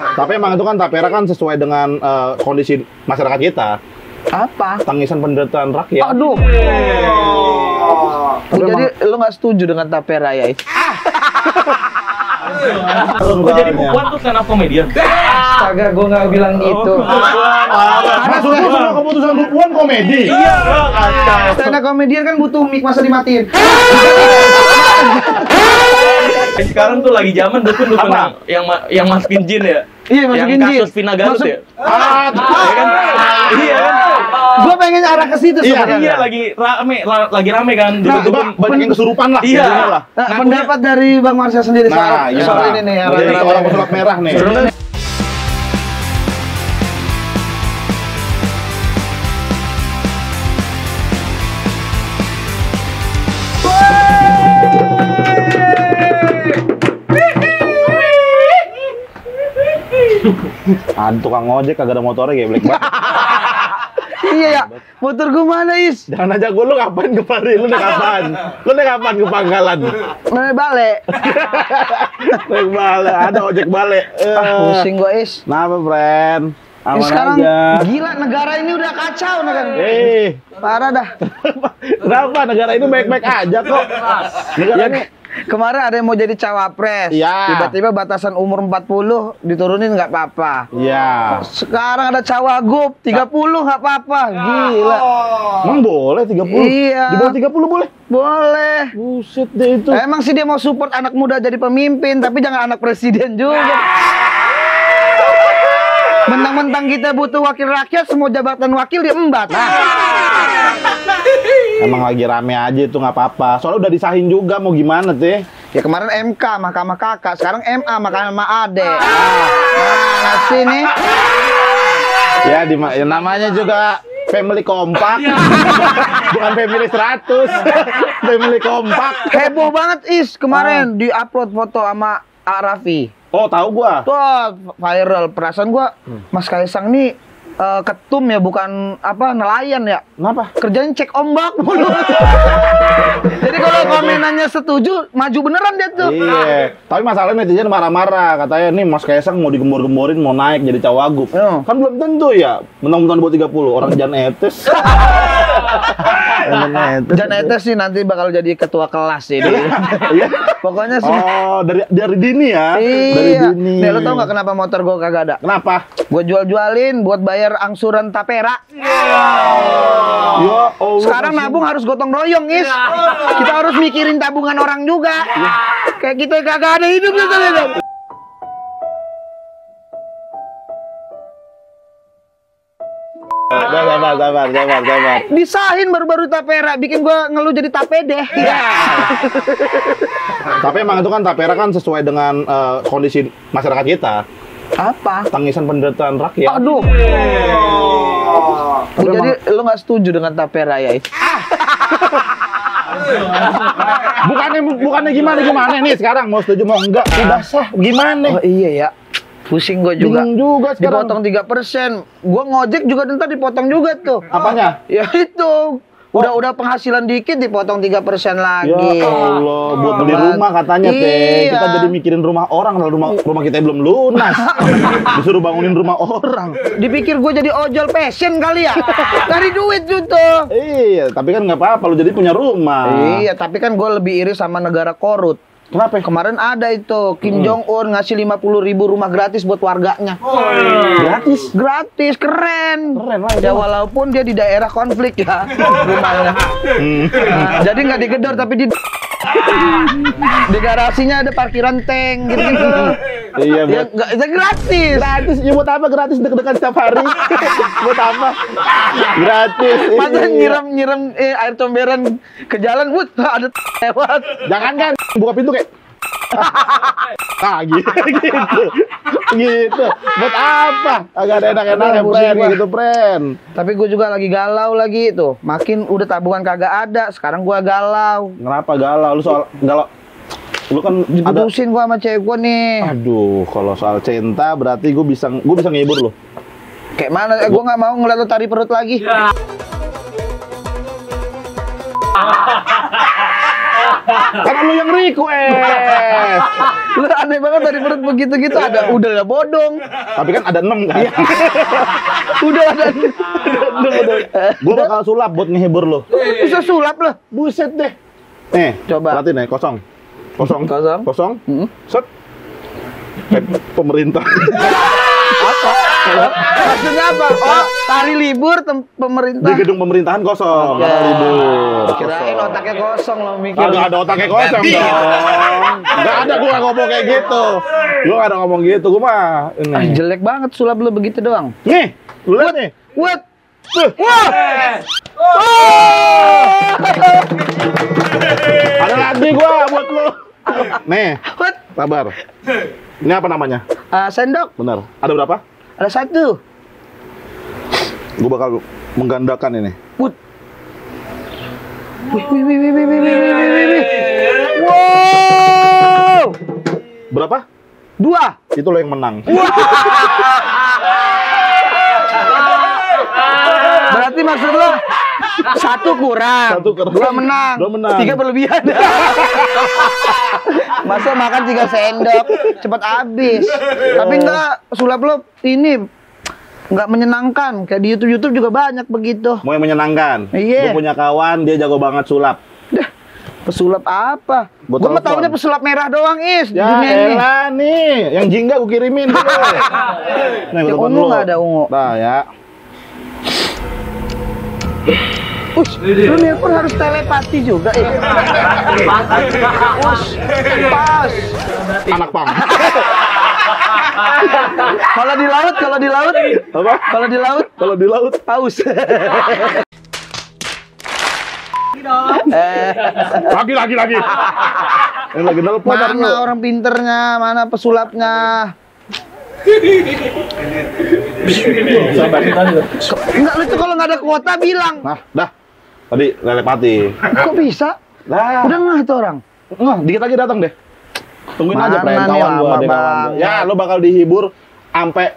Tapi emang itu kan tapera kan sesuai dengan kondisi masyarakat kita. Apa? Tangisan penderitaan rakyat. Aduh. Jadi lo nggak setuju dengan tapera ya? Gue jadi bukuan tuh stand up comedian. Astaga, gue nggak bilang gitu. Maksudnya semua keputusan bukuan komedi. Iya. Stand up comedian kan butuh mic masa dimatiin. Sekarang tuh lagi zaman dukun yang masukin jin ya. Iya, masukin jin. Yang kasus Vina Garut ya. Iya kan? Iya kan? Gue pengen arah ke situ sebenarnya. Iya, lagi rame kan. Dukun banyak yang kesurupan lah. Iya. Lah. Nah, pendapat dari Bang Marsha sendiri soal ini nih. Jadi orang pesulap merah nih. Ada tukang ojek kagak ada motornya kayak black banget. Iya ya, motor gue mana Is? Jangan ajak gue, lu kapan kemari? Lu udah kapan? Lu udah kapan ke Pangkalan? Naik balik. Naik balik, ada ojek balik. Pusing gue Is. Kenapa, friend? Aman Sekarang aja. gila, negara ini udah kacau negara. Parah dah. Kenapa negara ini baik-baik aja kok? Negara ini kemarin ada yang mau jadi cawapres. Iya. Tiba-tiba batasan umur 40 diturunin nggak apa-apa. Iya. Sekarang ada cawagup 30 nggak apa-apa. Gila. Emang boleh 30? Iya. Di bawah 30 boleh? Boleh. Buset deh itu. Emang sih dia mau support anak muda jadi pemimpin, tapi jangan anak presiden juga. Mentang-mentang kita butuh wakil rakyat, semua jabatan wakil diembat. Emang lagi rame aja itu nggak apa-apa. Soalnya udah disahin juga, mau gimana teh? Ya kemarin MK, Mahkamah Kakak. Sekarang MA, Mahkamah Ade. Nah, sini. Ya, ya namanya juga family kompak. Bukan family 100. Family kompak. Heboh banget Is kemarin di-upload foto sama Arafi. Oh, tahu gua. Tuh viral. Perasaan gua Mas Kaisang nih ketum ya, bukan apa nelayan ya. Kenapa? Kerjanya cek ombak mulu. Jadi kalau komenannya setuju, maju beneran dia tuh. Iya. Tapi masalahnya netizen marah-marah, katanya nih Mas Kaisang mau digembor-gemborin, mau naik jadi cawagup. Kan belum tentu ya. Mentang-mentang di bawah 30, orang Jan Etes. Jan Etes sih nanti bakal jadi ketua kelas sih dia. Iya. Pokoknya sih. Oh, dari dini ya. Iya. Dari dini. Nih, lo tau nggak kenapa motor gua kagak ada? Kenapa? Gua jual-jualin buat bayar angsuran tapera. Ya Allah. Sekarang nabung harus gotong royong, Is. Kita harus mikirin tabungan orang juga. Kayak kita kagak ada hidupnya ternyata. Sabar. Disahin baru-baru tapera, bikin gua ngeluh jadi tapedeh. Tapi emang itu kan tapera kan sesuai dengan kondisi masyarakat kita. Apa? Tangisan penderitaan rakyat. Aduh. Jadi lo nggak setuju dengan tapera ya? Bukannya gimana nih sekarang mau setuju mau enggak udah sah gimana? Oh iya ya. Pusing gue juga. Bingung juga sekarang. Dipotong 3%. Gue ngojek juga ntar dipotong juga tuh. Apanya? Ya itu. Udah penghasilan dikit dipotong 3% lagi. Ya Allah, buat beli rumah katanya teh. Iya. Kita jadi mikirin rumah orang, rumah kita belum lunas. Disuruh bangunin rumah orang. Dipikir gue jadi ojol passion kali ya. Cari duit tuh. Iya, tapi kan nggak apa-apa, lu jadi punya rumah. Iya, tapi kan gue lebih iri sama negara korut. Kenapa? Kemarin ada itu Kim Jong Un ngasih 50.000 rumah gratis buat warganya. Gratis? Gratis, keren. Keren lah. Ya walaupun dia di daerah konflik ya rumahnya. Nah, jadi nggak digedor tapi di garasinya ada parkiran tank gitu. Iya, Ya, nggak gratis. Gratis, ya buat apa gratis deg-degan setiap hari? Buat apa? Gratis. Masa iya. nyiram air comberan ke jalan, ada lewat. Jangan kan buka pintu kayak. Nah, gitu. Buat apa? Agak ada enak-enaknya, friend, gitu, friend. Tapi gue juga lagi galau lagi tuh. Makin udah tabungan kagak ada, sekarang gue galau. Kenapa galau? Lu soal galau? Lu kan Diputusin gua sama cewek gua nih. Aduh, kalau soal cinta berarti gue bisa ngehibur lu. Kayak mana? Gua nggak mau ngeliat lu tarik perut lagi. Karena lu yang request. Lu aneh banget dari perut begitu-gitu ada udah bodong. Tapi kan ada 6 kan. Udah ada. Gua bakal sulap buat ngehibur lu. Bisa sulap lah. Buset deh. Nih, Coba. perhatiin nih, kosong. Kosong. Kosong. Kosong. Hmm. Set. Pemerintah. Maksudnya apa? Oh, hari libur pemerintah. Di gedung pemerintahan kosong. Ya. Libur. Kirain otaknya kosong lo mikir. Kagak ada otaknya kosong dong. Enggak ada gua ngomong kayak gitu. Gua enggak ada ngomong gitu, gua mah ini. Ah, jelek banget sulap lu begitu doang. Nih, lu lihat nih. What? Wah! Ada lagi gua buat lu. Nih, What? sabar. Ini apa namanya? Sendok. Benar. Ada berapa? Ada satu. Gua bakal menggandakan ini. Put. Wih. Wow. Berapa? 2. Itu lo yang menang. Berarti maksud lo satu kurang, 2 menang, 2 menang. 3 berlebihan. Masa makan 3 sendok cepat habis. Tapi enggak, sulap lo ini enggak menyenangkan. Kayak di YouTube juga banyak begitu. Mau yang menyenangkan. Iya. Gua punya kawan, dia jago banget sulap. Pesulap apa? Gua Gua mah telepon. taunya pesulap merah doang, Is. Di Ya dunia ini. elah nih, yang jingga gua kirimin dulu. Nih, Yang gua telepon ungu dulu. nggak ada ungu. Nah, ya. Lu nelpon harus telepati juga, Pas. Anak pang. Kalau di laut, Apa? kalau di laut, Kalau di laut paus. lagi. Ini lagi nelpon ntar Mana lu. orang pinternya, mana pesulapnya? Enggak, lu tuh kalau nggak ada kuota bilang. Nah, dah. Tadi telepati. Kok bisa? Lah. Udah nggak itu orang? Nggak, dikit lagi datang deh. Tungguin Mana aja friend nih, kawan gua lama deh kawan. banget. Ya, lo bakal dihibur sampai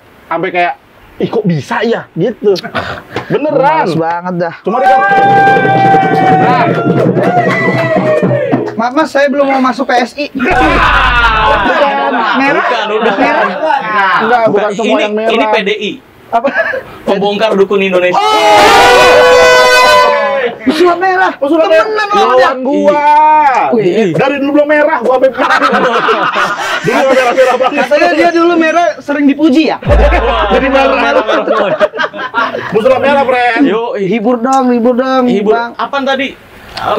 kayak ih kok bisa ya gitu. Beneran. Males banget dah. Cuma dia Maaf mas, saya belum mau masuk PSI. Merah? Udah. enggak, bukan semua yang merah. Ini PDI. Apa? Pembongkar Dukun Indonesia. Pesulap merah. Pesulap merah. Temenan sama dia. Lawan gua. Wih. Dari dulu belum merah, gua sampai sekarang. Dulu merah banget. Katanya dia dulu merah sering dipuji ya. Jadi merah. Pesulap merah, friend. Yo, Hibur dong, hibur. Bang. Apaan tadi?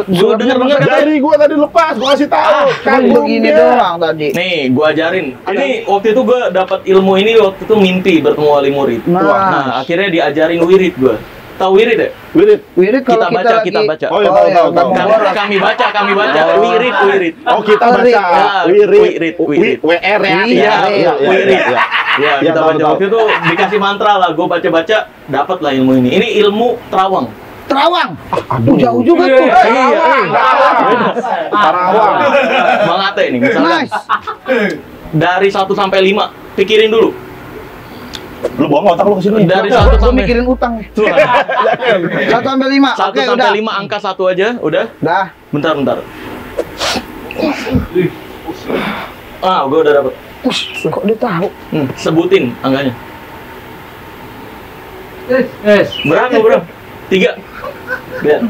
Gue Sulap denger merah. katanya. Dari gua tadi lepas, gua kasih tahu. Kan begini doang tadi. Nih, gua ajarin. Ini waktu itu gua dapat ilmu ini waktu itu mimpi bertemu wali murid. Nah. Akhirnya diajarin wirid gua. Tahu wirid ya? Wirid. Wirid kalau Kita baca, lagi... kita baca. Oh, iya, tahu. nggak mau boros. Kami baca. Oh. Wirid. Oh, kita Wirid. baca. Wirid. WR ya. Iya, wirid. Iya. Ya, Iya, kita tahu, baca tahu. waktu itu dikasih mantra lah, gua baca-baca, dapat lah ilmu ini. Ini ilmu terawang. Terawang. Aduh. Jauh juga tuh. Karawang. Bang Ate nih, misalkan. Nice. Dari 1 sampai 5, pikirin dulu. Lu bawa otak lu ke sini. Dari Gua 1 sampai mikirin utang. 1 sampai 5. 1 Oke, sampai udah. 5 angka 1 aja, udah. Dah. Bentar. Gua udah dapet. Kok dia tahu? Sebutin angkanya. Berapa? 3. Lihat.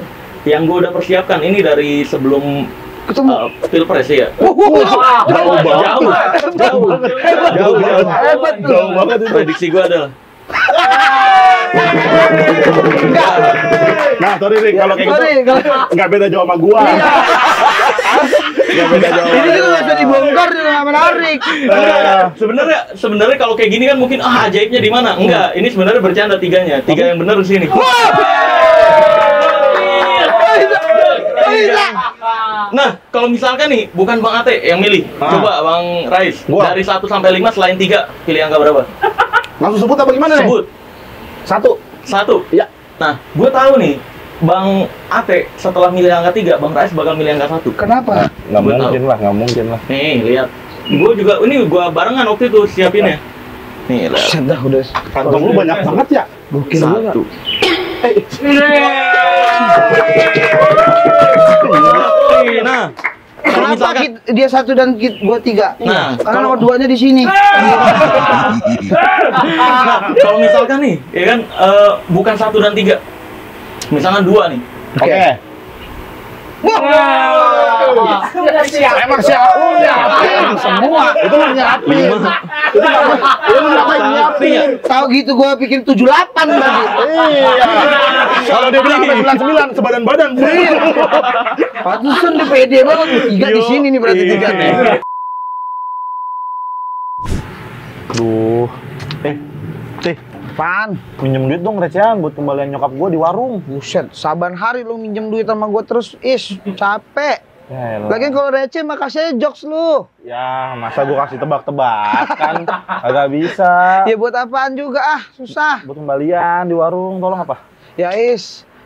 Yang gua udah persiapkan ini dari sebelum Ketemu. Pilpres ya. Jauh banget. Hebat tuh. Jauh banget itu. Prediksi gua adalah Nah, sorry Rick, kalau kayak Sorry, gitu nggak beda jauh sama gua. Nggak beda jauh. Ini juga nggak bisa dibongkar juga nggak menarik. sebenarnya kalau kayak gini kan mungkin ajaibnya di mana? Enggak, ini sebenarnya bercanda 3-nya. 3 yang benar di sini. Nah, kalau misalkan nih bukan Bang Ate yang milih, coba Bang Rais. Gua. Dari 1 sampai 5 selain 3, pilih angka berapa? Langsung sebut apa gimana nih? Sebut. 1. 1. Iya. Nah, gue tahu nih, Bang Ate setelah milih angka 3, Bang Rais bakal milih angka 1. Kenapa? Nggak Gua mungkin lah, nggak mungkin lah. Nih, lihat. Gue juga, ini gue barengan waktu itu siapinnya. Nih, lihat. Sudah, udah. Kantong lu banyak banget ya. Gokil banget. 1. Nah, Kalau Kenapa misalkan dia 1 dan gua 3? Nah, karena kalau- nomor 2-nya di sini. kalau misalkan nih, ya kan bukan 1 dan 3. Misalkan 2 nih. Oke. Emang siapa lu nyiapin semua? Itu lu nyiapin. Itu lu nyiapin. Tahu gitu gua bikin 78 tadi. Iya. Kalau dia bilang sampai 99 sebadan-badan. Pantesan dia pede banget. 3 di sini nih berarti 3 nih. Aduh. Tih, Pan, minjem duit dong recehan buat kembalian nyokap gua di warung. buset, saban hari lu minjem duit sama gua terus, capek. Ya, elah. Lagian kalau receh mah kasih jokes lu. Ya, masa gua kasih tebak-tebakan? Agak bisa. Ya buat apaan juga susah. Buat kembalian di warung, tolong apa? Ya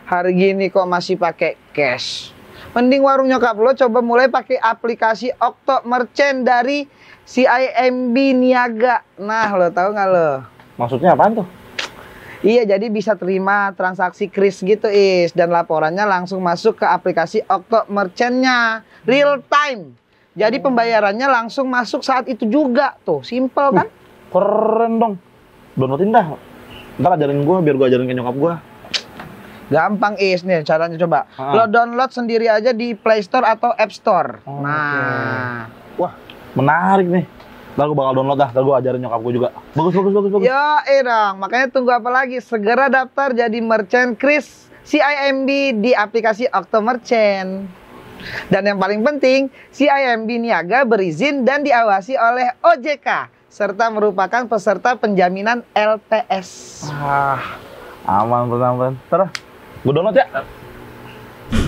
hari gini kok masih pakai cash. Mending warung nyokap lo coba mulai pakai aplikasi Okto Merchant dari CIMB Niaga. Nah, lo tahu nggak lo? Maksudnya apaan tuh? Iya, jadi bisa terima transaksi kris gitu dan laporannya langsung masuk ke aplikasi Okto Merchant-nya real time. Jadi pembayarannya langsung masuk saat itu juga tuh, simple kan? Keren dong. Downloadin dah. Ntar ajarin gua biar gua ajarin ke nyokap gua. Gampang nih caranya coba. Ah. Lo download sendiri aja di Play Store atau App Store. Oh, nah, Wah, menarik nih. Ntar gua bakal download dah, ntar gua ajarin nyokap gua juga. Bagus. ya dong. Makanya tunggu apa lagi? Segera daftar jadi merchant kris CIMB di aplikasi Okto Merchant. Dan yang paling penting, CIMB Niaga berizin dan diawasi oleh OJK serta merupakan peserta penjaminan LPS. Aman. Ntar gua download ya.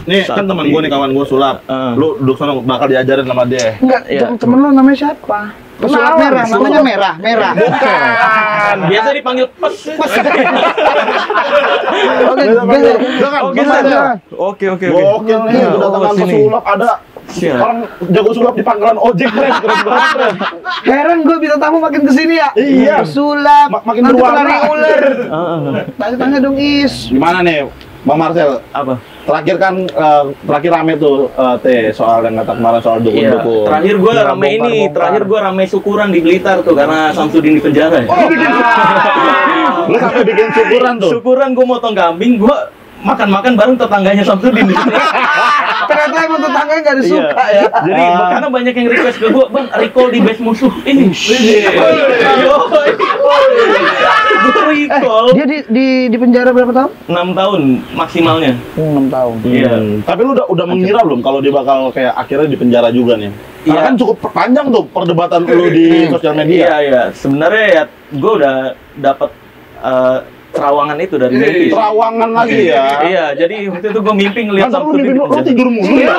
Nih kan teman gua nih, kawan gua sulap. Lu duduk sana bakal diajarin sama dia. Enggak, Iya. temen lo namanya siapa? Pesulap merah, namanya merah. Bukan. Biasa dipanggil pes. Oke, Oke. Gokil nih, kedatangan sini. pesulap ada. Siap. Orang jago sulap di pangkalan ojek, keren banget. Heran gue bintang tamu makin kesini ya. Iya. Pesulap, Makin nanti berwarna. pelari ular. Tanya dong Gimana nih, Bang Marcel? Apa? Terakhir kan terakhir rame tuh soal yang kata kemarin soal Iya. dukun-dukun. Terakhir gua Bongkar- rame ini, bongkar. terakhir gua rame syukuran di Blitar tuh karena Samsudin di penjara. Oh, bikin lu sampai bikin syukuran tuh. Syukuran gua motong kambing, gua makan-makan bareng tetangganya Samsudin di sini. Ternyata emang tetangganya gak ada suka ya. Jadi karena banyak yang request ke gua, "Bang, recall di base musuh." Ini. Gua recall Dia di penjara berapa tahun? 6 tahun maksimalnya. 6 tahun. Iya. Tapi lu udah mengira belum kalau dia bakal kayak akhirnya di penjara juga nih? Karena Iya. kan cukup panjang tuh perdebatan lu di sosial media. Iya. Sebenarnya ya gua udah dapat terawangan itu dari mimpi. Terawangan lagi ya. Iya, jadi waktu itu gua mimpi ngeliat Masa lu Samsudin mimpi di lu penjara. tidur mulu ya?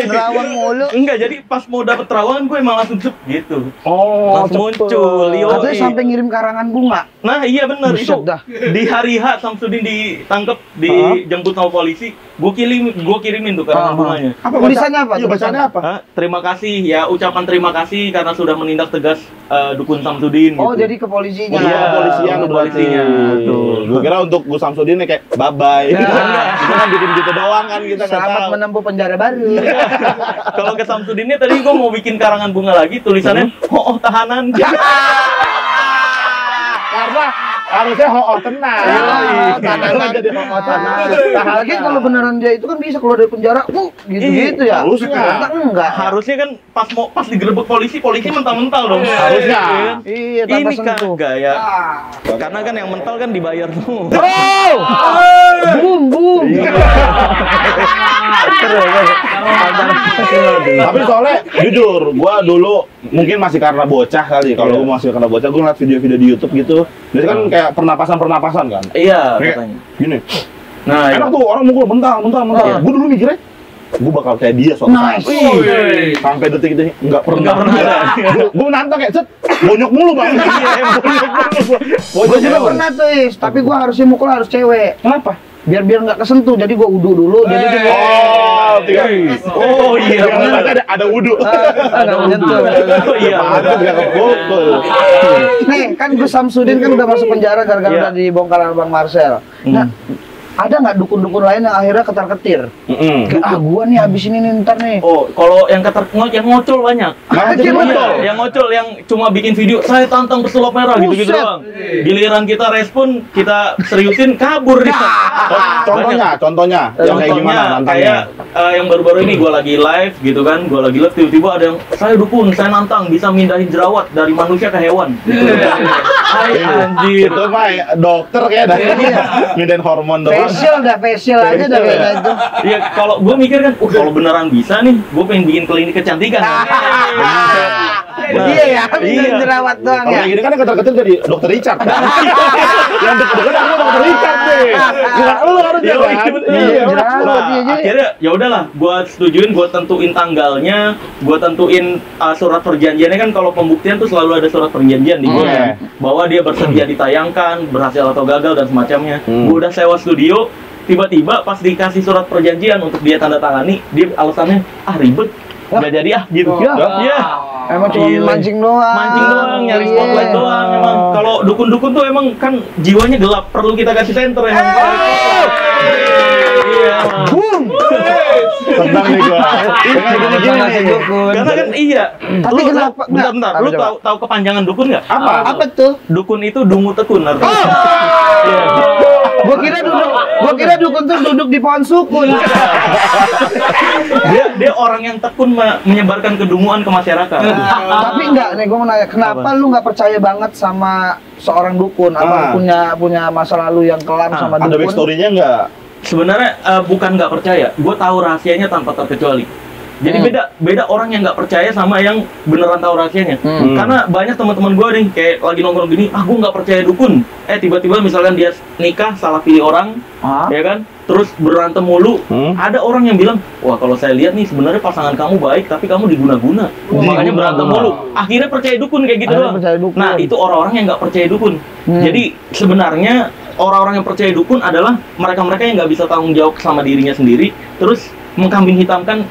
Terawang mulu. Enggak, jadi pas mau dapet terawangan gue emang langsung cep gitu. Oh, Langsung cepet. muncul, yo. Katanya sampai ngirim karangan bunga. Nah iya bener Buset itu dah. di hari H Samsudin ditangkep, dijemput sama polisi, gue kirimin tuh karangan bunganya. Apa tulisannya apa? Iya, bacanya apa? Hah? Terima kasih ya, ucapan terima kasih karena sudah menindak tegas dukun Samsudin. Oh, gitu. jadi ke polisinya. Iya, kepolisian ke berarti. polisinya. Tuh. Gue kira untuk Gus Samsudin kayak bye-bye. Ya. Kita kan bikin gitu doang kan, kita nggak Selamat tahu. menempuh penjara baru. Kalau ke Samsudinnya tadi gue mau bikin karangan bunga lagi, tulisannya oh tahanan. Karena harusnya ho tenang. Tahanan. Jadi ho tenang. Lagi kalau beneran dia itu kan bisa keluar dari penjara, gitu-gitu ya. harusnya. Ternyata enggak. Harusnya kan pas digerebek polisi mental-mental dong. Harusnya. Iya, tanpa Ini sentuh. kagak ya. Karena kan yang mental kan dibayar tuh. Bum. Tapi soalnya jujur, gua dulu mungkin masih karena bocah kali. Kalau gua masih karena bocah, gua ngeliat video-video di YouTube gitu. Jadi kan kayak pernapasan kan. Iya, Kayak katanya. gini. Nah, Enak tuh orang mukul mental. Iya. Gua dulu mikirnya gua bakal kayak dia suatu saat. Wih. Sampai detik itu nggak pernah. Nggak pernah ada. Gua nantang kayak set bonyok mulu bang. Gue juga pernah tuh, tapi gue harusnya mukul harus cewek. Kenapa? Biar nggak kesentuh, jadi gue udu dulu. Jadi dia Oh iya, benar. ada wudhu. nggak menyentuh. Oh iya. Ada nggak kepukul. Nih kan Gus Samsudin kan udah masuk penjara gara-gara Iya. udah dibongkar sama Bang Marcel. Nah, ada nggak dukun-dukun lain yang akhirnya ketar-ketir? Kayak, gua nih abis ini nih ntar nih. Oh, kalau yang yang ngocol banyak. Yang ngocol yang cuma bikin video saya tantang pesulap merah gitu-gitu doang. Giliran kita respon, kita seriusin kabur dia. Contohnya yang kayak gimana nantangnya? Kayak yang baru-baru ini gua lagi live gitu kan, gua lagi live tiba-tiba ada yang saya dukun, saya nantang bisa mindahin jerawat dari manusia ke hewan. Hai anjir. Itu mah dokter kayak dah. Mindahin hormon doang. Facial aja dah kayak gitu. Iya, kalau gue mikir kan, kalau beneran bisa nih, gue pengen bikin klinik kecantikan. Iya ya, mindahin jerawat doang Kalau ya. kayak gini kan yang ketar-ketir jadi dokter Richard kan? Yang deket-deket aku dokter Richard deh. Bukan lu harusnya kan? Iya, Nah, akhirnya ya udahlah, gua setujuin, gua tentuin tanggalnya, gua tentuin surat perjanjiannya kan. Kalau pembuktian tuh selalu ada surat perjanjian di gua kan, bahwa dia bersedia ditayangkan, berhasil atau gagal dan semacamnya. Gua udah sewa studio, tiba-tiba pas dikasih surat perjanjian untuk dia tanda tangani, dia alasannya ribet, nggak jadi gitu. Iya. Emang cuma mancing doang, nyari spotlight doang. Emang kalau dukun-dukun tuh emang kan jiwanya gelap, perlu kita kasih center emang. Iya. Tenang nih gua. Karena kan iya. Tapi kenapa? Bentar. Lu tahu kepanjangan dukun nggak? Apa tuh? Dukun itu dungu tekun artinya. Iya. Gua kira dukun tuh duduk di pohon sukun. Dia orang yang tekun menyebarkan kedunguan ke masyarakat. Tapi enggak nih, gua mau nanya, kenapa lu nggak percaya banget sama seorang dukun? Apa punya masa lalu yang kelam sama dukun? Ada backstory-nya nggak? Sebenarnya bukan nggak percaya, gue tahu rahasianya tanpa terkecuali. Jadi beda orang yang nggak percaya sama yang beneran tahu rahasianya. Karena banyak teman-teman gue nih kayak lagi nongkrong gini, gue nggak percaya dukun. Tiba-tiba misalkan dia nikah salah pilih orang, ya kan? Terus berantem mulu. Ada orang yang bilang, wah kalau saya lihat nih sebenarnya pasangan kamu baik, tapi kamu diguna-guna. Makanya berantem mulu. Akhirnya percaya dukun kayak gitu doang. Nah itu orang-orang yang nggak percaya dukun. Jadi sebenarnya orang-orang yang percaya dukun adalah mereka-mereka yang nggak bisa tanggung jawab sama dirinya sendiri, terus mengkambing hitamkan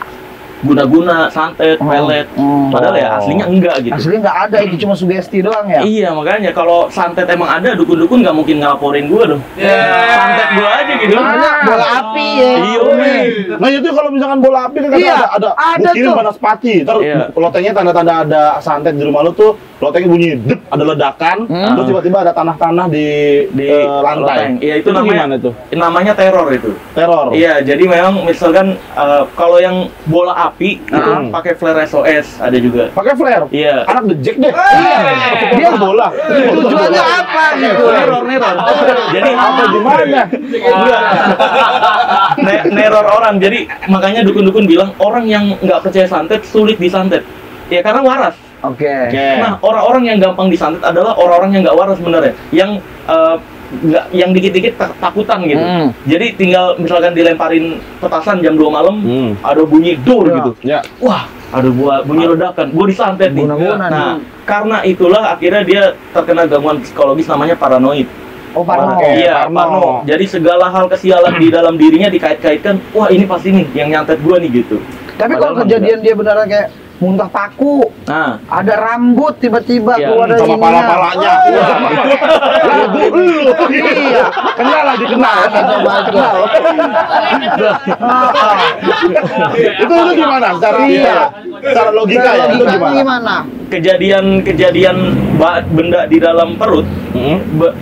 guna-guna, santet, pelet. Padahal ya aslinya enggak gitu. Aslinya nggak ada, itu cuma sugesti doang ya? Iya, makanya kalau santet emang ada, dukun-dukun nggak mungkin ngelaporin gua dong. Santet gua aja gitu. Bola api ya. Iya. Nah itu kalau misalkan bola api kan ada buktinya Banaspati. Ntar lotengnya tanda-tanda ada santet di rumah lu tuh, lotengnya bunyi dep, ada ledakan, terus tiba-tiba ada tanah-tanah di lantai. Iya itu gimana tuh? Namanya teror itu. Teror. Iya, jadi memang misalkan kalau yang bola api itu pakai flare SOS, ada juga. Pakai flare? Iya. Anak dejek deh. Dia bola. Tujuannya apa gitu? Neror. Jadi apa gimana? Neror orang. Jadi makanya dukun-dukun bilang orang yang nggak percaya santet sulit disantet. Ya karena waras. Oke. Nah, orang-orang yang gampang disantet adalah orang-orang yang nggak waras sebenarnya. Yang dikit-dikit takutan gitu. Jadi tinggal misalkan dilemparin petasan jam 2 malam, ada bunyi dor gitu. Wah, ada bunyi ledakan. Gua disantet nih. Nah, karena itulah akhirnya dia terkena gangguan psikologis namanya paranoid. Parno. Iya, parno. Jadi segala hal kesialan di dalam dirinya dikait-kaitkan. Wah, ini pasti nih yang nyantet gua nih gitu. Tapi kalau kejadian dia beneran kayak muntah paku, ada rambut tiba-tiba keluar dari sama pala-palanya. Iya, kenal lah dikenal. Itu gimana? Secara logika ya, itu gimana? Kejadian benda di dalam perut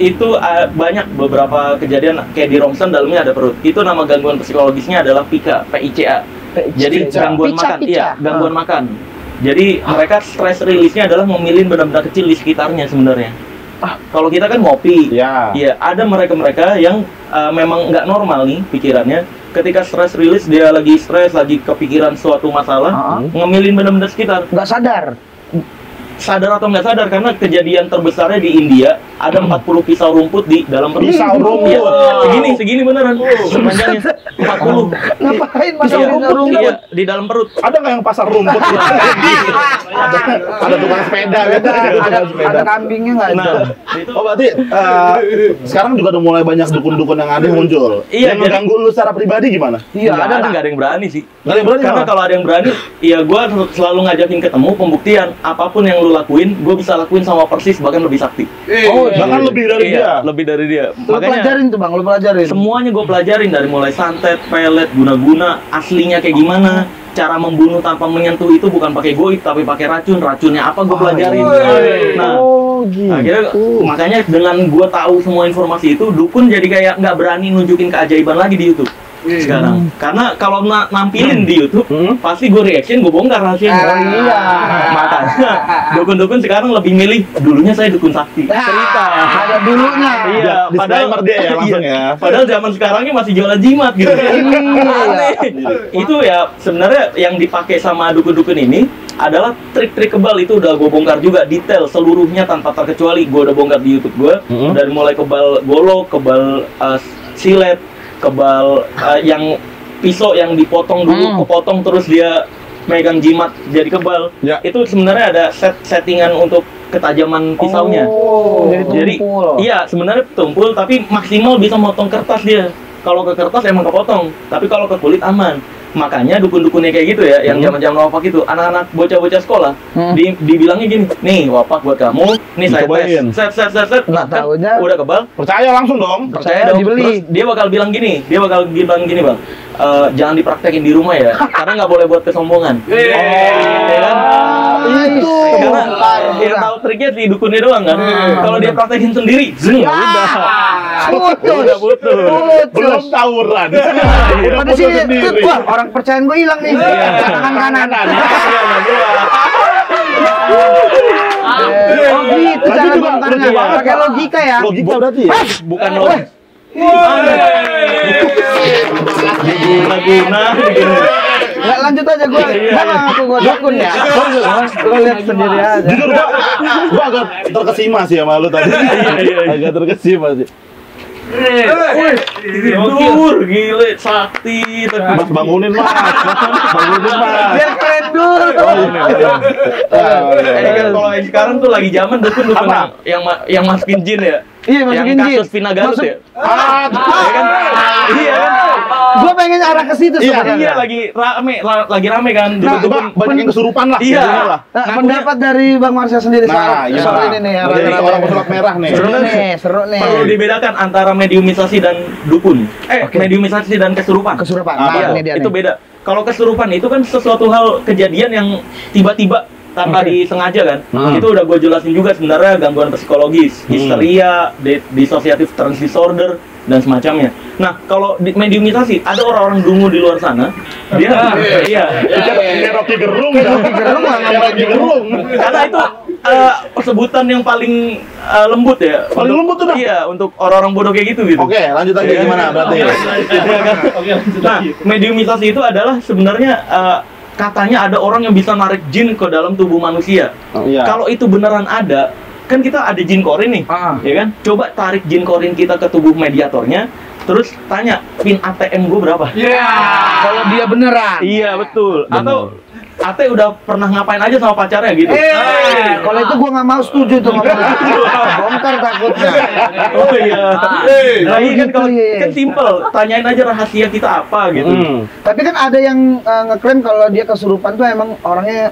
itu banyak beberapa kejadian kayak di Romsen dalamnya ada perut. Itu nama gangguan psikologisnya adalah PICA. Jadi gangguan makan, gangguan makan. Jadi mereka stress release-nya adalah memilih benda-benda kecil di sekitarnya sebenarnya. Kalau kita kan ngopi, ya ada mereka yang memang nggak normal nih pikirannya. Ketika stress release dia lagi stres, lagi kepikiran suatu masalah, ngemilin benda-benda sekitar. Nggak sadar atau nggak sadar, karena kejadian terbesarnya di India ada 40 pisau rumput di dalam perut. Pisau rumput? Ya, segini beneran. Sepanjangnya 40. Ngapain pasang rumput? Iya, di dalam perut. Ada nggak yang pasar rumput? ada tukang sepeda, ada kambingnya nggak? Nah, berarti sekarang juga udah mulai banyak dukun-dukun yang aneh muncul. Iya, yang mengganggu lu secara pribadi gimana? Iya, nggak ada yang berani sih. Nggak ada yang berani. Karena kalau ada yang berani, ya gue selalu ngajakin ketemu pembuktian. Apapun yang yang lu lakuin, gue bisa lakuin sama persis, bahkan lebih sakti. Bahkan lebih dari dia. Lebih dari dia. Lu pelajarin tuh Bang, lu pelajarin. Semuanya gue pelajarin, dari mulai santet, pelet, guna-guna, aslinya kayak gimana, cara membunuh tanpa menyentuh itu bukan pakai goib tapi pakai racun. Racunnya apa gue pelajarin. Nah, akhirnya makanya dengan gue tahu semua informasi itu, dukun jadi kayak nggak berani nunjukin keajaiban lagi di YouTube sekarang. Karena kalau nampilin di YouTube, pasti gue reaction, gue bongkar rahasianya. Iya. Makanya dukun-dukun sekarang lebih milih, dulunya saya dukun sakti. Cerita. Ada dulunya. Iya, Disclaimer dia ya langsung ya. Padahal zaman sekarangnya masih jualan jimat gitu. Aneh. Itu ya sebenarnya yang dipakai sama dukun-dukun ini adalah trik-trik kebal. Itu udah gue bongkar juga detail seluruhnya tanpa terkecuali. Gue udah bongkar di YouTube gue, dari mulai kebal golok, kebal silet, kebal yang pisau yang dipotong dulu, kepotong terus dia megang jimat jadi kebal. Itu sebenarnya ada settingan untuk ketajaman pisaunya. Jadi iya sebenarnya tumpul, tapi maksimal bisa motong kertas dia. Kalau ke kertas emang kepotong, tapi kalau ke kulit aman. Makanya dukun-dukunnya kayak gitu ya, yang zaman-zaman wapak itu, anak-anak bocah-bocah sekolah, dibilangnya gini, nih wapak buat kamu, nih saya tes, set, Nggak taunya udah kebal, Percaya langsung dong. percaya dong. dibeli. Terus dia bakal bilang gini bang, jangan dipraktekin di rumah ya, karena nggak boleh buat kesombongan. Ya kan? Itu. Karena yang tahu triknya si dukunnya doang kan. Kalau dia praktekin sendiri, udah. Putus. Belum tawuran. Udah Pada putus sini, sendiri. wah orang percayaan gue hilang nih. Tangan kanan. Oh gitu Tapi cara juga bongkarnya. lucu banget. Pakai logika ya. Logika berarti ya? Bukan logis. Guna. Nggak, lanjut aja gue. Gue nggak ngaku gue dukun ya. Lo lihat sendiri aja. Jujur gua agak terkesima sih sama lu tadi. Agak terkesima sih. Tidur, gile, sakti. Mas bangunin mas. Bangunin mas. Biar keren dulu. Kan kalau yang sekarang tuh lagi zaman dukun yang masukin jin ya. Iya masukin yang jin. kasus Vina Garut ya. Ah, Iya kan? Iya kan? Gue pengen arah ke situ sebenarnya. Iya lagi rame kan. Nah, Dukun-dukun banyak yang kesurupan lah. Iya. jadinya lah. Nah, pendapat dari Bang Marsha sendiri Nah, soal ini nih. Jadi seorang pesulap merah nih. Seru nih. perlu dibedakan antara mediumisasi dan dukun. Mediumisasi dan kesurupan. Kesurupan. Iya, Nah, ini dia itu nih. beda. Kalau kesurupan itu kan sesuatu hal kejadian yang tiba-tiba tanpa disengaja kan. Itu udah gue jelasin juga sebenarnya gangguan psikologis, histeria, dissociative trans disorder dan semacamnya. Nah, kalau di mediumisasi ada orang-orang dungu di luar sana, dia Ini Rocky Gerung dah. Rocky Gerung lah, Kayak Rocky Gerung. karena itu sebutan yang paling lembut ya. Paling lembut tuh dah. Iya, untuk orang-orang bodoh kayak gitu. Oke, lanjut lagi gimana berarti? Nah, mediumisasi itu adalah sebenarnya katanya ada orang yang bisa narik jin ke dalam tubuh manusia. Iya. Kalau itu beneran ada, kan kita ada jin korin nih, ya kan? Coba tarik jin korin kita ke tubuh mediatornya, terus tanya pin ATM gue berapa? Kalau dia beneran. Iya betul. Atau Ate udah pernah ngapain aja sama pacarnya gitu? Kalau itu gue nggak mau setuju tuh bongkar takutnya. Oh iya. Nah, ini kan gitu, kalau iya. kan simple, tanyain aja rahasia kita apa gitu. Tapi kan ada yang ngeklaim kalau dia kesurupan tuh emang orangnya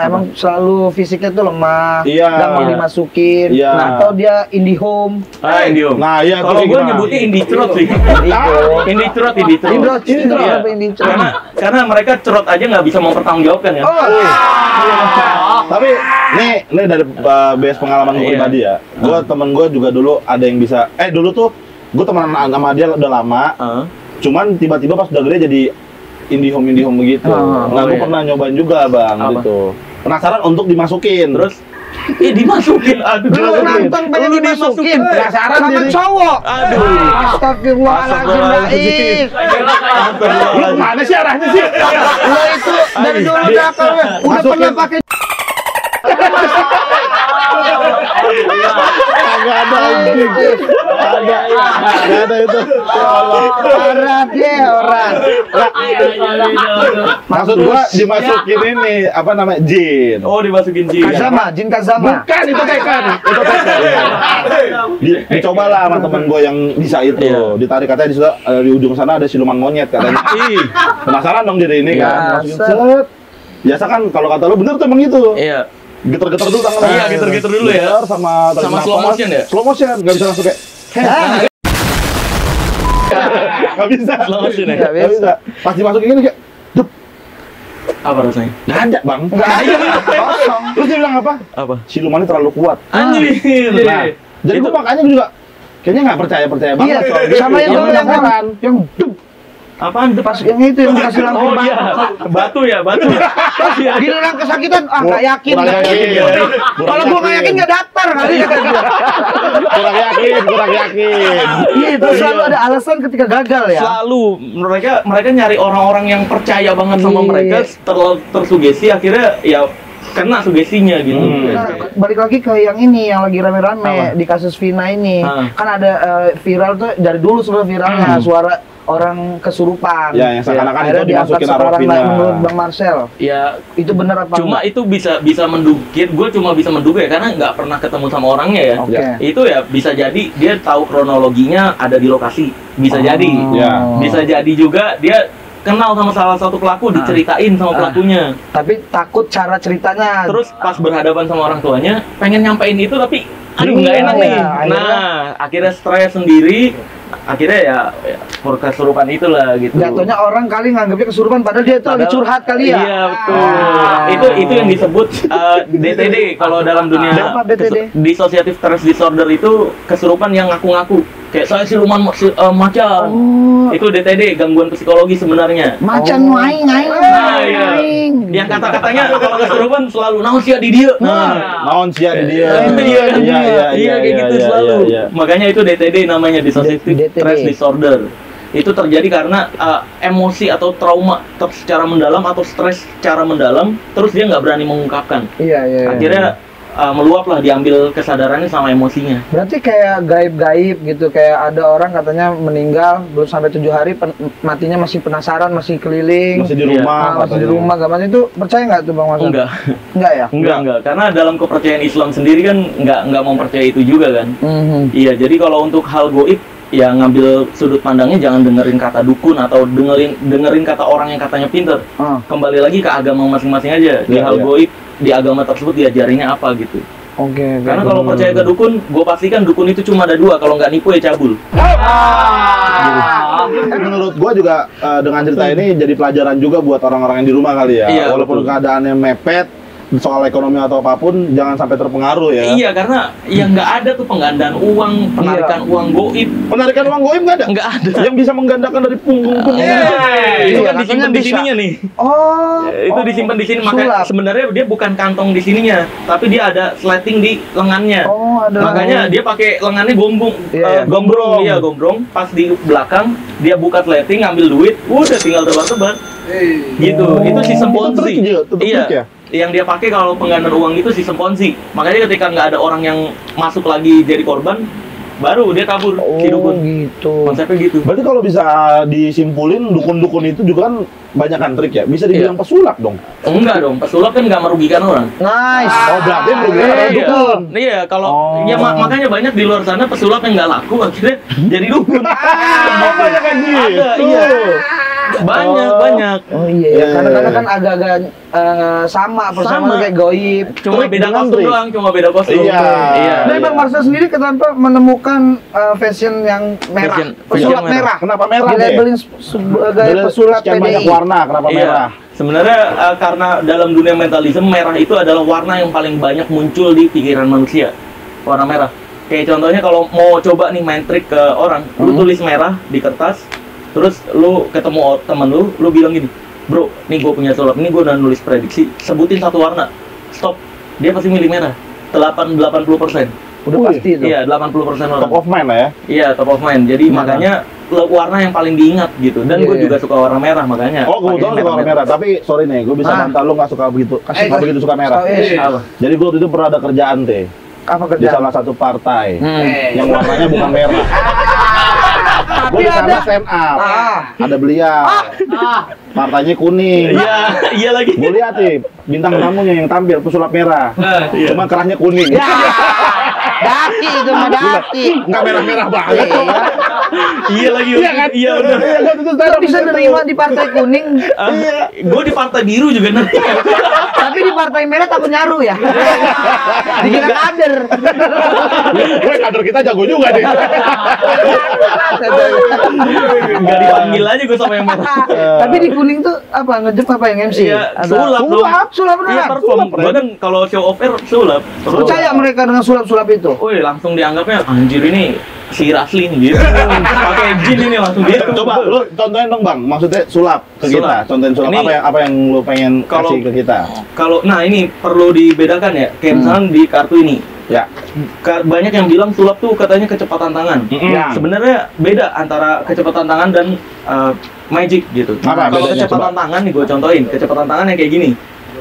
emang selalu fisiknya tuh lemah, Iya. gampang dimasukin, Iya. atau dia indie home. Indium. Nah, iya. Kalau gue nyebutnya indie cerot sih. Indie cerot. Indie cerot. Karena mereka cerot aja nggak bisa mempertanggungjawabkan ya. Tapi nih dari base pengalaman gue pribadi ya. Gue temen gue juga dulu ada yang bisa. Dulu tuh gue temenan sama dia udah lama. Cuman tiba-tiba pas udah gede jadi indie home begitu. Nah, gue pernah nyobain juga bang gitu. Penasaran untuk dimasukin. Terus dimasukin. Aduh. Lu nantang pengen dimasukin. Penasaran sama jadi. cowok. Aduh. Astagfirullahaladzim. Lu mana sih arahnya sih? Lo itu dari dulu udah apa? Udah pernah pakai Agak ada anjing. Agak ada itu. Ya Allah. parah dia orang. Maksud gua dimasukin ini apa namanya jin. Oh, dimasukin jin. Jin Kazama. Bukan itu tekan. Itu tekan. Dicobalah sama temen gua yang bisa itu. Ditarik katanya di ujung sana ada siluman monyet katanya. Penasaran dong diri ini kan. Masukin set. Biasa kan kalau kata lu bener tuh emang itu. Iya. geter-geter dulu tangannya. Iya, geter-geter dulu ya. Sama slow motion ya? Slow motion, nggak bisa langsung kayak nggak bisa. Slow motion ya? Nggak bisa. Pas dimasukin gini kayak dup. Apa rasanya? Nggak ada, Bang. Nggak ada, kosong. Terus dia bilang apa? Apa? Silumannya terlalu kuat. Anjir. Nah, jadi gue makanya juga kayaknya nggak percaya banget. Iya, sama yang dulu yang dup. Apaan tuh? Pas yang itu yang dikasih lampu Oh iya, batu ya, batu. Giliran kesakitan, nggak yakin. Kurang yakin ya. Kalau gua nggak yakin nggak daftar kali kata dia. Kurang yakin. Iya, itu selalu ada alasan ketika gagal ya. Selalu mereka nyari orang-orang yang percaya banget sama mereka, tersugesti akhirnya ya kena sugestinya gitu. Nah, balik lagi ke yang ini yang lagi rame-rame di kasus Vina ini. Kan ada viral tuh dari dulu sebenarnya viralnya suara orang kesurupan. Ya, yang seakan-akan itu dimasukin arwah Vina. Menurut Bang Marcel, ya itu benar apa cuma enggak? itu bisa mendukir, gue cuma bisa menduga ya karena nggak pernah ketemu sama orangnya ya. Itu ya bisa jadi dia tahu kronologinya ada di lokasi, bisa jadi. Bisa jadi juga dia kenal sama salah satu pelaku, diceritain sama pelakunya. Tapi takut cara ceritanya. Terus pas berhadapan sama orang tuanya, pengen nyampein itu tapi aduh nggak enak nih. Nah, akhirnya stres sendiri. Akhirnya ya kesurupan itulah gitu. Jatuhnya orang kali nganggapnya kesurupan padahal dia itu lagi curhat kali ya. Iya, betul. Itu yang disebut DTD kalau dalam dunia dissociative stress disorder itu kesurupan yang ngaku-ngaku. Kayak saya siluman macan. Itu DTD, gangguan psikologi sebenarnya. Macan waing. Nah, iya. Yang kata-katanya kalau kesurupan selalu naon sia di dieu. Naon sia di dieu. Iya, kayak gitu selalu. Makanya itu DTD namanya, dissociative stress disorder. Itu terjadi karena emosi atau trauma secara mendalam atau stres secara mendalam, terus dia nggak berani mengungkapkan. Iya. Akhirnya meluap lah, diambil kesadarannya sama emosinya. Berarti kayak gaib-gaib gitu, kayak ada orang katanya meninggal belum sampai 7 hari matinya masih penasaran, masih keliling, masih di rumah, masih di rumah. Gamanya itu percaya nggak tuh Bang Mas? Enggak ya? Enggak. Karena dalam kepercayaan Islam sendiri kan nggak mempercayai itu juga kan. Iya, jadi kalau untuk hal goib ya ngambil sudut pandangnya, jangan dengerin kata dukun atau dengerin kata orang yang katanya pinter. Kembali lagi ke agama masing-masing aja. Di hal goib, di agama tersebut diajarinya apa gitu. Karena kalau percaya ke dukun, gue pastikan dukun itu cuma ada 2, kalau nggak nipu ya cabul. Menurut gue juga dengan cerita ini jadi pelajaran juga buat orang-orang yang di rumah kali ya. Iya, walaupun keadaannya mepet, soal ekonomi atau apapun jangan sampai terpengaruh ya. Iya, karena yang nggak ada tuh penggandaan uang, penarikan uang goib. Penarikan uang goib nggak ada? Nggak ada. Yang bisa menggandakan dari punggung. Itu kan disimpan di sininya nih. Itu disimpan di sini, makanya sebenarnya dia bukan kantong di sininya, tapi dia ada sleting di lengannya. Makanya dia pakai lengannya gombrong. Iya, gombrong. Pas di belakang dia buka sleting, ngambil duit, udah tinggal tebar-tebar. Gitu. Itu sistem Ponzi. Iya. Yang dia pakai kalau penggandaan uang itu sistem Ponzi. Makanya ketika nggak ada orang yang masuk lagi jadi korban, baru dia kabur si dukun. Gitu. Konsepnya gitu. Berarti kalau bisa disimpulin, dukun-dukun itu juga kan banyakan trik ya. Bisa dibilang pesulap dong? Enggak dong, pesulap kan nggak merugikan orang. Nice. Oh, berarti merugikan dukun. Iya, kalau ya makanya banyak di luar sana pesulap yang nggak laku akhirnya jadi dukun. Banyak kan gitu. Ada, iya. Banyak. Oh iya, kadang-kadang kan agak-agak sama kayak goib. Cuma beda kostum doang, Iya. Dari Bang Marcel sendiri kenapa menemukan fashion yang merah? Pesulap merah. Kenapa merah? Dilabelin sebagai pesulap PDI. Banyak warna, kenapa merah? Sebenarnya karena dalam dunia mentalisme merah itu adalah warna yang paling banyak muncul di pikiran manusia. Warna merah. Kayak contohnya kalau mau coba nih main trik ke orang, lu tulis merah di kertas. Terus lu ketemu temen lu bilang gini, bro, nih gue punya sulap, ini gue udah nulis prediksi, sebutin satu warna, stop, dia pasti milih merah, 80%. Udah pasti itu? Iya, 80% orang. Top of mind lah ya? Iya, top of mind, jadi makanya warna yang paling diingat gitu, dan gue juga suka warna merah makanya. Oh, gue suka warna merah, tapi sorry nih, gue bisa bantah lu gak suka begitu, gak begitu suka merah. Jadi gue waktu itu pernah ada kerjaan teh. Apa kerjaan? Di salah satu partai, yang warnanya bukan merah. Gue di sana stand up, ada beliau, partainya kuning. Iya lagi. Gue lihat nih bintang tamunya yang tampil pesulap merah, cuma kerahnya kuning. Daki itu mah daki. Nggak merah-merah banget. Iya lagi. Iya kan? Iya benar. Lu bisa nerima di partai kuning, Gue di partai biru juga nanti. tapi di partai merah takut nyaru ya. Dikira kader. Gue kader kita jago juga deh. Enggak dipanggil aja gue sama yang merah. Tapi di kuning tuh apa ngejep apa yang MC? Iya, Ada- sulap dong. Sulap Iya, beneran. perform. Gue kan kalau show off air sulap. Percaya mereka dengan sulap-sulap itu? Woi, langsung dianggapnya anjir ini si Rasli nih gitu. Pakai jin ini langsung gitu. Coba lu contohin dong Bang, maksudnya sulap ke Sulap. kita. Contohin sulap Ini- apa yang lu pengen Kalau- kasih ke kita. Kalau nah ini perlu dibedakan ya. Kayak misalnya di kartu ini. Ya. Banyak yang bilang sulap tuh katanya kecepatan tangan. Ya. Sebenarnya beda antara kecepatan tangan dan magic gitu. Apa Kalau bedanya, kecepatan coba? tangan nih gue contohin, kecepatan tangan yang kayak gini.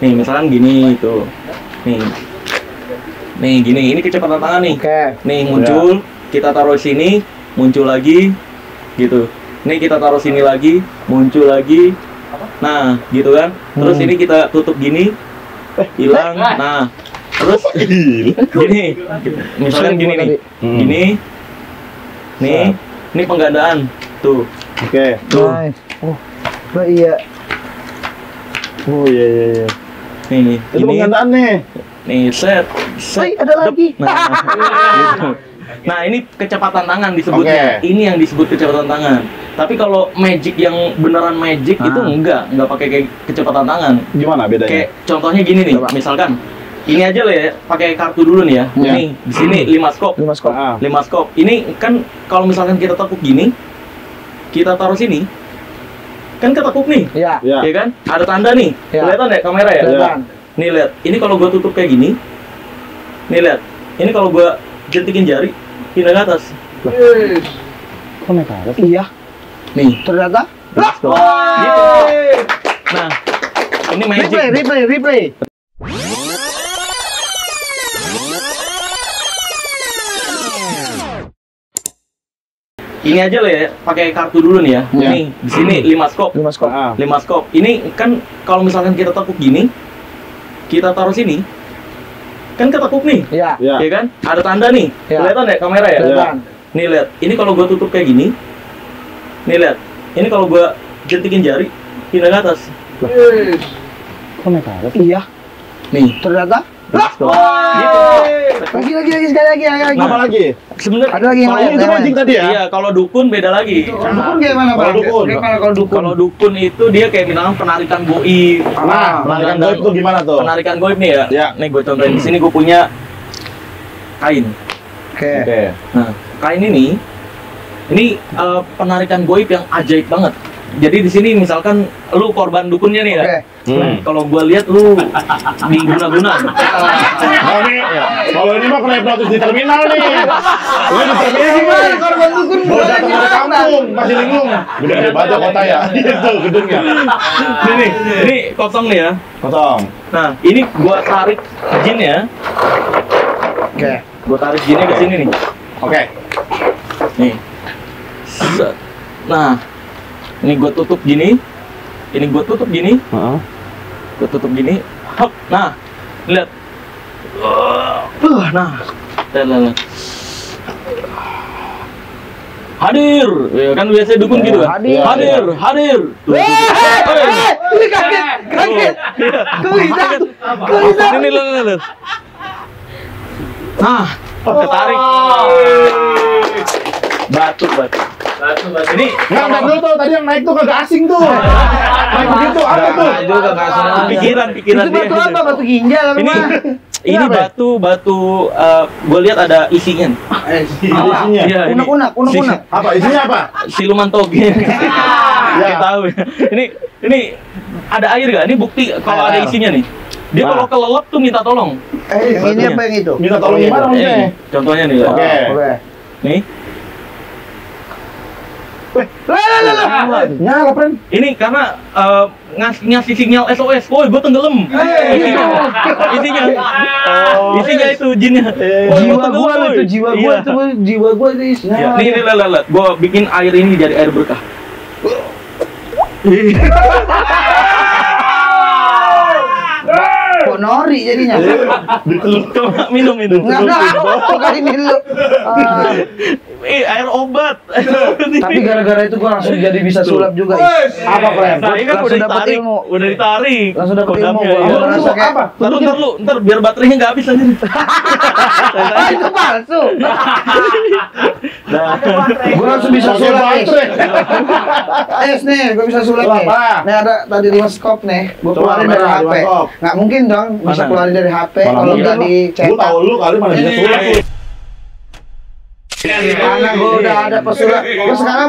Nih, misalkan gini tuh. Nih. Nih gini, ini kecepatan tangan nih. Oke. Nih muncul, kita taruh sini, muncul lagi gitu. Nih kita taruh sini lagi, muncul lagi. Nah, gitu kan. Terus ini kita tutup gini. Hilang. Nah, terus gini. Misalkan gini nih. Gini. Nih, ini penggandaan. Tuh. Oke. Nice. Oh iya. Oh iya. Nih, Itu ini. penggandaan nih. Nih, set. Woi, ada lagi. Nah, gitu. Nah, ini kecepatan tangan disebutnya. Oke. Ini yang disebut kecepatan tangan. Tapi kalau magic yang beneran magic itu enggak pakai kayak kecepatan tangan. Gimana bedanya? Kayak contohnya gini nih, misalkan ini aja lah ya, pakai kartu dulu nih ya. Ya. Nih, di sini 5 skop. 5 skop. Ah. 5 skop. Ini kan kalau misalkan kita tekuk gini, kita taruh sini. Kan ketekuk nih. Iya. Ya. Ya kan? Ada tanda nih. Ya. Kelihatan ya kamera ya? Kelihatan. Nih lihat, ini kalau gua tutup kayak gini. Nih lihat. Ini kalau gua jentikin jari, pindah ke atas. Kok naik ke atas? Iya. Nih. Ternyata. Gitu. Nah, ini magic. Replay. Ini aja lah ya, pakai kartu dulu nih ya. Ya. Nih, di sini 5 skop. 5 skop. Ah. 5 skop. Ini kan kalau misalkan kita tekuk gini, kita taruh sini. Kan ketekuk nih. Iya. Ya. Ya kan? Ada tanda nih. Ya. Kelihatan ya kamera ya? Kelihatan. Nih lihat, ini kalau gua tutup kayak gini. Nih lihat. Ini kalau gua jentikin jari, pindah ke atas. Kok naik ke atas? Iya. Nih. Ternyata. Gitu. Lagi sekali lagi. Apa lagi? Sebenarnya Ada lagi yang kalau lain, Itu magic tadi ya? Iya, kalau dukun beda lagi. Dukun gimana, Bang? Kalau dukun. Gimana kalau dukun? Kalau dukun itu dia kayak misalkan penarikan goib. Nah, penarikan goib tuh gimana tuh? Penarikan goib nih ya. Ya. Nih gue contohin di sini gue punya kain. Oke. Oke. Nah, kain ini penarikan goib yang ajaib banget. Jadi di sini misalkan lu korban dukunnya nih ya. Oke. Nah, kalau gua lihat lu diguna-guna. Kalau ini mah kena hipnotis di terminal nih. Lu di terminal. Korban dukun Mau bukan datang di dari mana? kampung, masih linglung. Gede banget kota ya. Itu gedungnya. Ini kosong nih ya. Kosong. Nah, ini gua tarik jinnya. Oke. Gua tarik jinnya ke sini nih. Oke. Nih. Set. Nah, ini gua tutup gini. Ini gua tutup gini. Heeh. Gua tutup gini. Hop. Nah, lihat. Nah. Lihat. Hadir. Ya kan biasanya dukun gitu kan. Hadir. Hadir. Tuh, tuh, tuh. Ini kaget. Kok bisa? Kok bisa? Ini lihat. Nah, ketarik. Batu. Ini Nggak dulu tuh, tadi yang naik tuh kagak asing tuh. Naik begitu, apa tuh? Juga nggak asing. pikiran Itu batu dia. apa? Batu ginjal apa? Ini ini Apa ya? batu gue lihat ada isinya. Isinya. Iya, ini. Unek-unek. Apa isinya apa? Siluman toge. Kita tahu ya. Ini ada air gak? Ini bukti kalau ada isinya nih. Dia kalau kelelep tuh minta tolong. Ini apa yang itu? Minta tolong gimana maksudnya? Contohnya nih. Oke. Oke. Nih. Nyala, Pren. Ini karena ngasih sinyal SOS. Woi, gue tenggelam. Isinya itu jinnya. Woi, Jiwa gua tenggelam, gua woi. itu jiwa Iya. gua itu jiwa gua itu isinya. Iya. Nih, lihat. Gue bikin air ini jadi air berkah. Kok nori jadinya? Ditelur. Coba minum. Enggak kali ini lu. air obat. Tapi gara-gara itu gua langsung jadi bisa sulap juga. Apa keren? Saya kan Langsung udah dapet ditarik, ilmu. udah ditarik. Langsung dapet ilmu, Kodamnya, gua iya. ngerasa kayak apa? Ntar biar baterainya nggak habis aja. itu palsu. Nah, Gua langsung bisa Pakai sulap nih. baterai. Nih, gua bisa sulap nih. Apa? Nih ada tadi 5 skop nih. Gua Coba, keluarin dari mana, HP. 5 skop? Nggak mungkin dong bisa Mana? keluarin dari HP Mana kalau mungkin? nggak Gua dicetak. tahu lu kali mana bisa sulap lu. Karena gua udah ada pesulap. Gua sekarang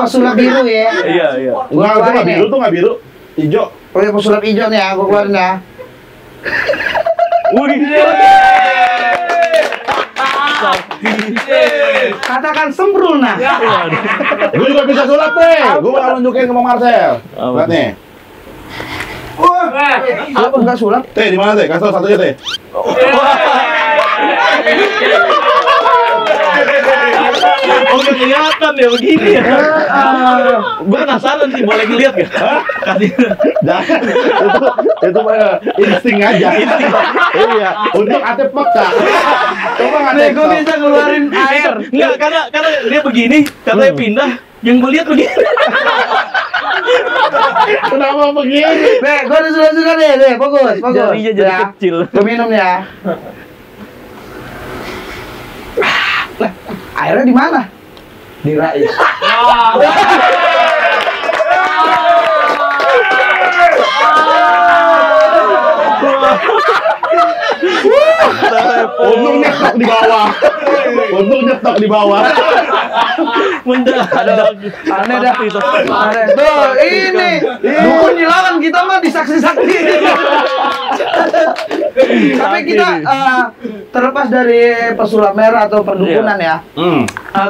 pesulap biru ya. iya. Enggak, itu nggak biru tuh nggak biru. Hijau. Oh ya pesulap hijau nih ya, gua keluarin ya. Katakan sempurna. Gue juga bisa sulap nih. Gue bakal nunjukin ke Bang Marcel. Apa? Lihat nih. Apa enggak sulap? Teh di mana teh? Kasih tau satunya teh. Oh, nggak kelihatan ya begini ya. Gue penasaran sih, boleh ngeliat gak? Kasih. Jangan. Itu insting aja. Iya. Untuk atep peka. Coba nggak Nih, gua bisa ngeluarin air. Enggak, karena dia begini, katanya pindah. Yang gue lihat begini. Kenapa begini? Nih, gua udah suka nih, bagus. Jarinya jadi Ya. kecil. Gua minum ya. Lah, airnya di mana? Di Rais. Untung nyetok di bawah. Untung nyetok di bawah. Mendadak. Aneh dah. Aneh. Tuh, ini. Dukun nyilawan kita mah disaksi-saksi. Tapi kita terlepas dari pesulap merah atau perdukunan ya.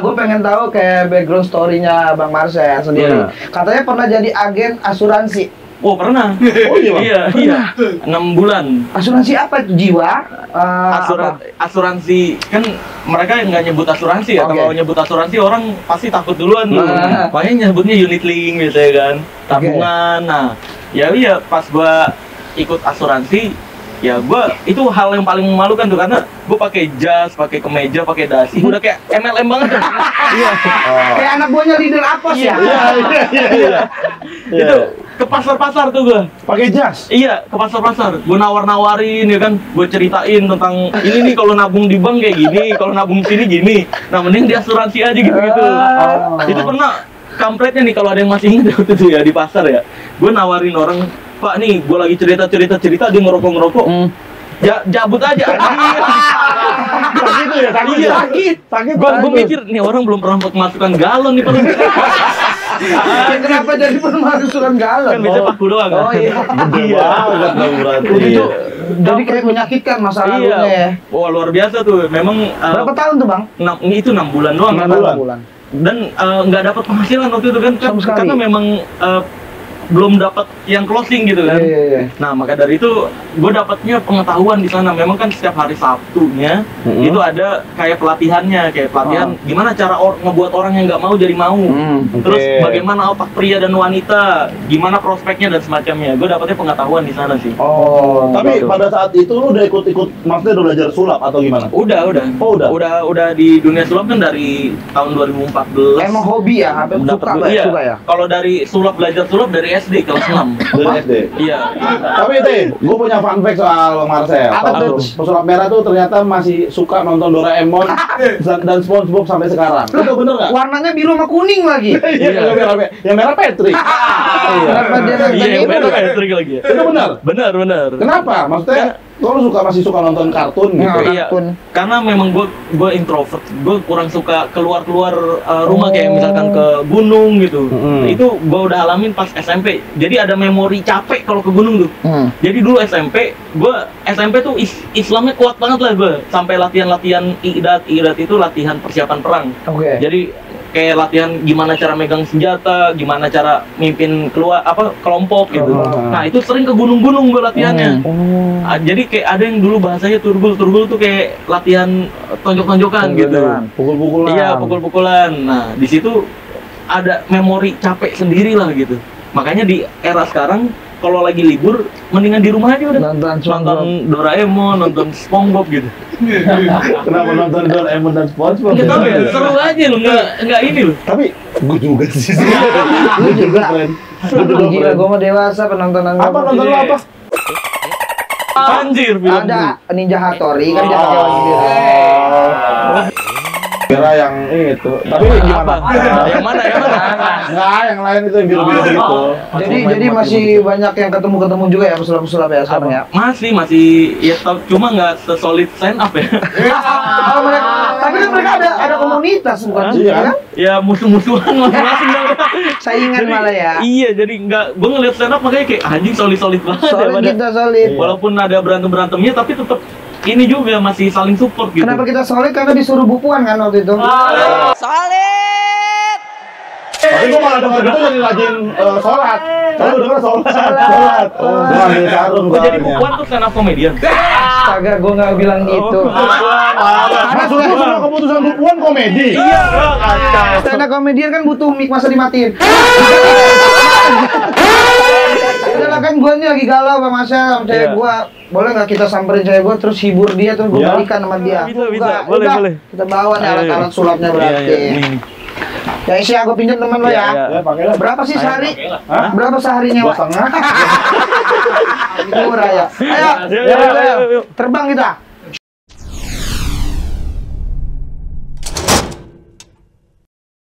Gue pengen tahu kayak background story-nya Bang Marcel sendiri. Katanya pernah jadi agen asuransi. Oh, pernah. Oh iya, Bang? Iya. 6 bulan. Asuransi apa itu? Jiwa? Apa? Asuransi kan mereka nggak nyebut asuransi ya. Oke. Kalau nyebut asuransi orang pasti takut duluan tuh. Nah. Makanya nyebutnya unit link biasanya kan, tabungan. Nah, ya iya pas gua ikut asuransi, ya gua itu hal yang paling memalukan tuh karena gua pakai jas, pakai kemeja, pakai dasi, udah kayak MLM banget. Iya. Kayak anak buahnya leader Apos ya? Iya. Itu ke pasar-pasar tuh gua. Pakai jas. Iya, ke pasar-pasar. Gue nawar-nawarin ya kan, gue ceritain tentang ini nih kalau nabung di bank kayak gini, kalau nabung sini gini. Nah, mending di asuransi aja gitu-gitu. Itu pernah kampretnya nih kalau ada yang masih ingat waktu itu ya di pasar ya. Gue nawarin orang, "Pak nih, gue lagi cerita dia ngerokok-ngerokok." Jabut aja. Sakit tuh ya, sakit. Iya, ya? sakit. Gue mikir nih orang belum pernah kemasukan galon nih perut. Kenapa jadi permasukan galon? Kan bisa paku doang. Oh iya. Iya, banget dong berarti. Itu jadi kayak menyakitkan masa lalunya ya. Iya. Wah, luar biasa tuh. Memang Berapa tahun tuh Bang? itu 6 bulan doang. 6 bulan. Dan nggak dapat penghasilan waktu itu kan, Sama sekali. karena memang belum dapat yang closing gitu kan. Iya. Nah, maka dari itu gue dapatnya pengetahuan di sana. Memang kan setiap hari Sabtunya itu ada kayak pelatihannya, kayak pelatihan gimana cara ngebuat orang yang nggak mau jadi mau. Terus bagaimana otak pria dan wanita, gimana prospeknya dan semacamnya. Gue dapatnya pengetahuan di sana sih. Oh. Tapi gitu. pada saat itu lu udah ikut-ikut, maksudnya udah belajar sulap atau gimana? Udah. Oh, udah. Udah di dunia sulap kan dari tahun 2014. Emang hobi ya, apa suka Iya. ya? Kalau dari sulap, belajar sulap dari SD kelas 6. Dari SD. Iya. Tapi teh, gue punya fun fact soal Bang Marcel. Apa tuh? Pesulap merah tuh ternyata masih suka nonton Doraemon dan SpongeBob sampai sekarang. Itu bener nggak? Warnanya biru sama kuning lagi. Iya, yang merah Patrick. Kenapa dia nonton Iya, itu? benar Patrick lagi ya. Itu benar. Benar. Kenapa? Maksudnya, kalau masih suka nonton kartun gitu. Nah. Iya, Kartun. karena memang gue introvert, gue kurang suka keluar rumah kayak misalkan ke gunung gitu. Itu gue udah alamin pas SMP. Jadi ada memori capek kalau ke gunung tuh. Jadi dulu SMP tuh Islamnya kuat banget lah gue. Sampai latihan idat itu latihan persiapan perang. Oke. Jadi kayak latihan gimana cara megang senjata, gimana cara mimpin kelompok gitu. Nah itu sering ke gunung-gunung gue latihannya. Jadi kayak ada yang dulu bahasanya turgul tuh kayak latihan tonjok-tonjokan gitu. Pukul-pukulan. Iya, pukul-pukulan. Nah, di situ ada memori capek sendiri lah gitu. Makanya di era sekarang kalau lagi libur mendingan di rumah aja udah. Nonton Doraemon, nonton SpongeBob gitu. Kenapa nonton Doraemon dan SpongeBob? Enggak tahu ya, seru aja lu, enggak ini lu. Tapi gue juga sih. Gue juga keren. Gila, gue mah dewasa penontonan. Apa nonton lo apa? Anjir, film Ada Ninja Hattori kan dia pakai baju biru. Kira yang itu. Tapi gimana? Yang mana? Enggak, yang lain itu yang biru-biru gitu. Jadi masih banyak yang ketemu juga ya pesulap-pesulap ya sekarang ya. Masih ya cuma nggak sesolid stand up ya. Oh, tapi kan mereka ada komunitas bukan sih Iya. kan? Ya musuh-musuhan masing-masing dong. Saingan malah ya. Iya, jadi gue ngeliat stand up makanya kayak anjing solid banget Solid ya. kita solid. Walaupun ada berantem-berantemnya tapi tetap ini juga masih saling support gitu. Kenapa kita solid? Karena disuruh bukuan kan waktu itu. Tapi gue malah denger gitu jadi rajin sholat. Kalau gue denger sholat. Oh, gue ambil sarung. Gue jadi bukuan tuh stand up comedian. Astaga, gue nggak bilang gitu. Karena sudah semua keputusan bukuan komedi. Iya, kacau. Stand up comedian kan butuh mic masa dimatiin. Udah kan gue nih lagi galau sama Masya sama cewek gue. Boleh nggak kita samperin cewek gue terus hibur dia terus gue balikan sama dia? Bisa. Udah, Boleh. kita bawa nih alat-alat sulapnya berarti. Iya. Ya isi aku pinjam teman lo ya. Iya. Pakailah. Berapa sih sehari? Hah? Berapa seharinya, Wak? 2,5. Murah ya. Ayo, Yuk. terbang kita.